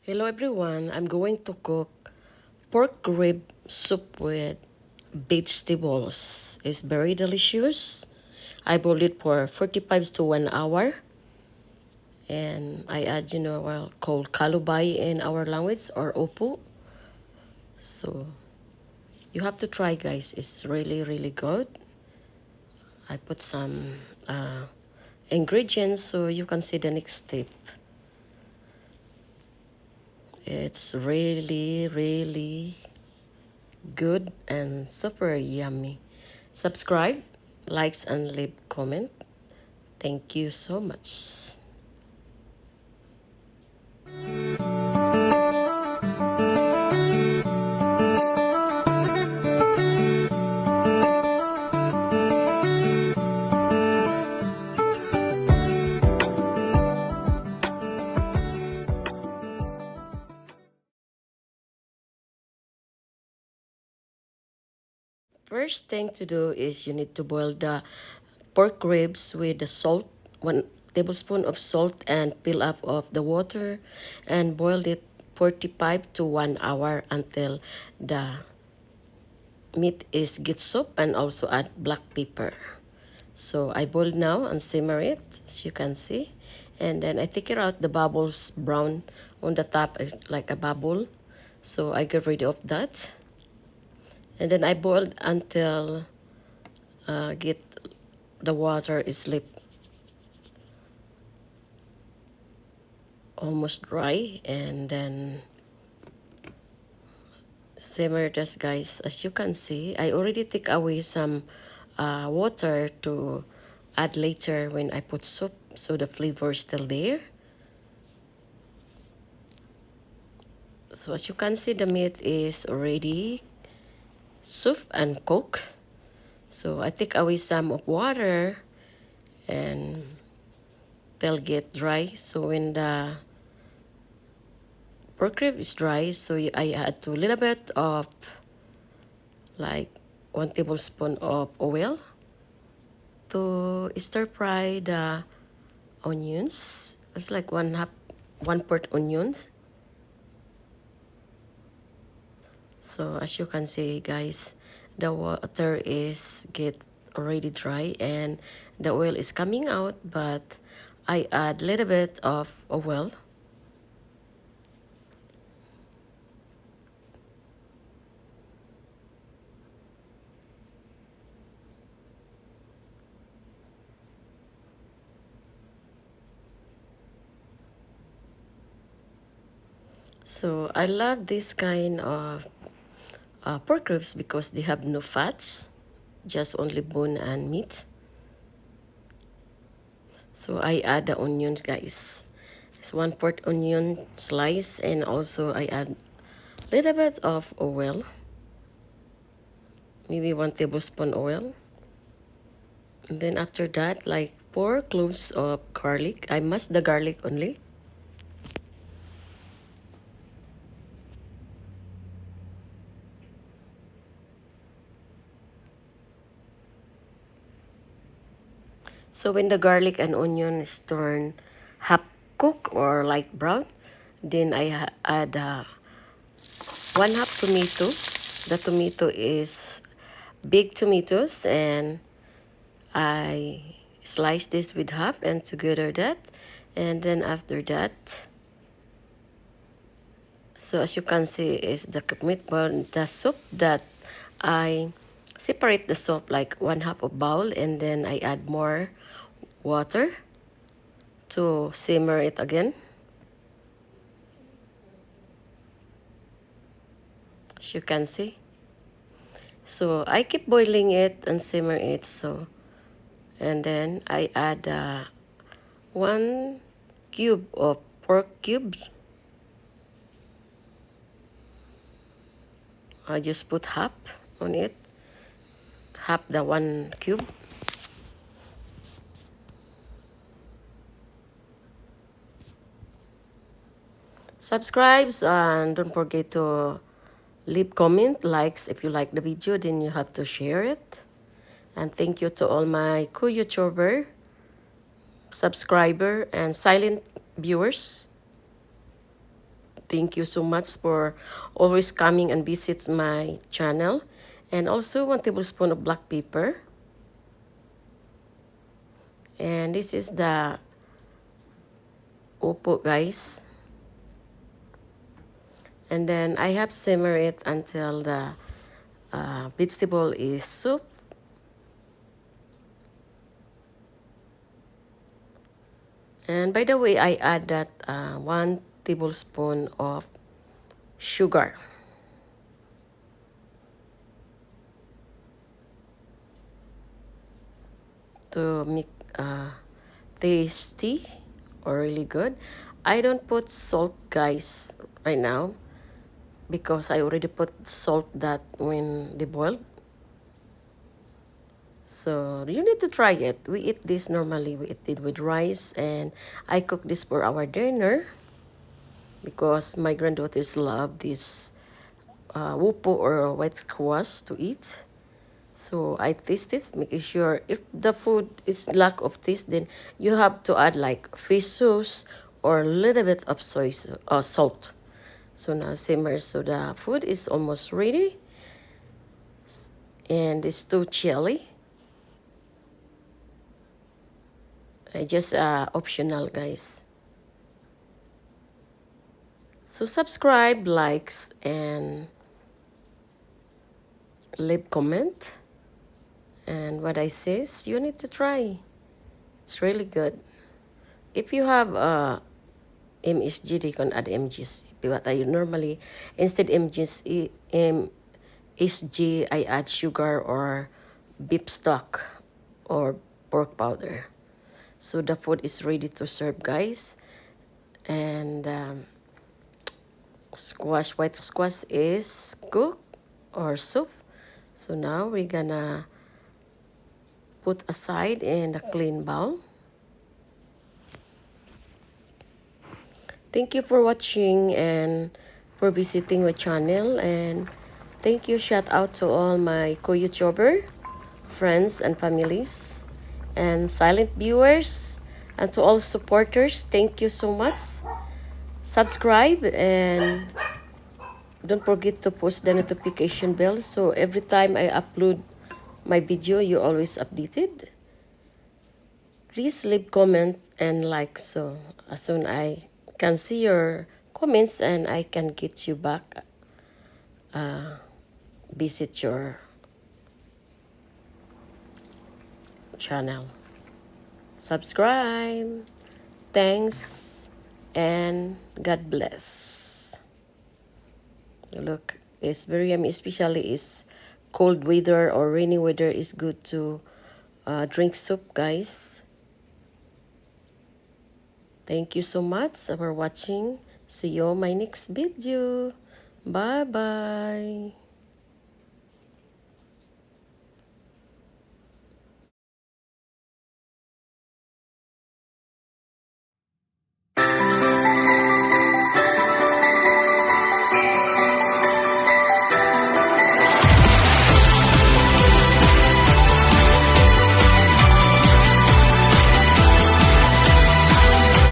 Hello everyone, I'm going to cook pork rib soup with vegetables. It's very delicious. I boiled it for 45 to 1 hour. And I add, well, called kalubay in our language or opo. So you have to try guys, it's really really good. I put some ingredients so you can see the next step. It's really really good and super yummy. Subscribe, likes, and leave comment. Thank you so much. First thing to do is you need to boil the pork ribs with the salt, 1 tablespoon of salt, and peel off of the water and boil it 45 to 1 hour until the meat is get soup, and also add black pepper. So I boiled now and simmer it, as you can see. And then I take it out, the bubbles brown on the top like a bubble. So I get rid of that. And then I boiled until get the water is like almost dry, and then simmer this guys. As you can see, I already take away some water to add later when I put soup, so the flavor is still there. So as you can see, the meat is already soup and cooked. So I take away some of water and they'll get dry. So when the pork rib is dry, so I add a little bit of like 1 tablespoon of oil to stir fry the onions. It's like 1/4 onions. So as you can see guys, the water is get already dry and the oil is coming out, but I add a little bit of oil. So I love this kind of pork ribs because they have no fats, just only bone and meat. So I add the onions guys. It's 1/4 onion slice, and also I add a little bit of oil, maybe 1 tablespoon oil. And then after that, like 4 cloves of garlic. I mash the garlic only. So when the garlic and onion is turned half cooked or light brown, then I add 1/2 tomato. The tomato is big tomatoes, and I slice this with half and together that. And then after that, so as you can see is the meatball, the soup that I separate the soup like 1/2 of bowl, and then I add more water to simmer it again. As you can see. So I keep boiling it and simmer it. So, and then I add 1 cube of pork cubes. I just put half on it, half the 1 cube. Subscribes and don't forget to leave comment, likes if you like the video, then you have to share it. And thank you to all my co-YouTuber, subscriber, and silent viewers. Thank you so much for always coming and visit my channel. And also 1 tablespoon of black pepper. And this is the upo, guys. And then I have simmer it until the vegetable is soup. And by the way, I add that 1 tablespoon of sugar. To make tasty or really good. I don't put salt, guys, right now because I already put salt that when they boiled. So you need to try it. We eat this normally. We eat it with rice, and I cook this for our dinner because my granddaughters love this wupo or white squash to eat. So I taste it, making sure if the food is lack of taste, then you have to add like fish sauce or a little bit of salt. So now simmer. So the food is almost ready, and it's too chilly. Just optional, guys. So subscribe, likes, and leave comment. And what I says, you need to try. It's really good. If you have MSG, you can add MGs. But I normally, instead MSG, I add sugar or beef stock or pork powder. So the food is ready to serve, guys. And white squash is cooked or soup. So now we're gonna put aside in a clean bowl. Thank you for watching and for visiting my channel, and thank you, shout out to all my co-YouTuber friends and families and silent viewers, and to all supporters, thank you so much. Subscribe and don't forget to push the notification bell so every time I upload my video you always updated. Please leave comment and like, so as soon I can see your comments and I can get you back visit your channel. Subscribe. Thanks and God bless. Look, it's very yummy, especially is cold weather or rainy weather is good to drink soup, guys. Thank you so much for watching. See you on my next video. Bye bye.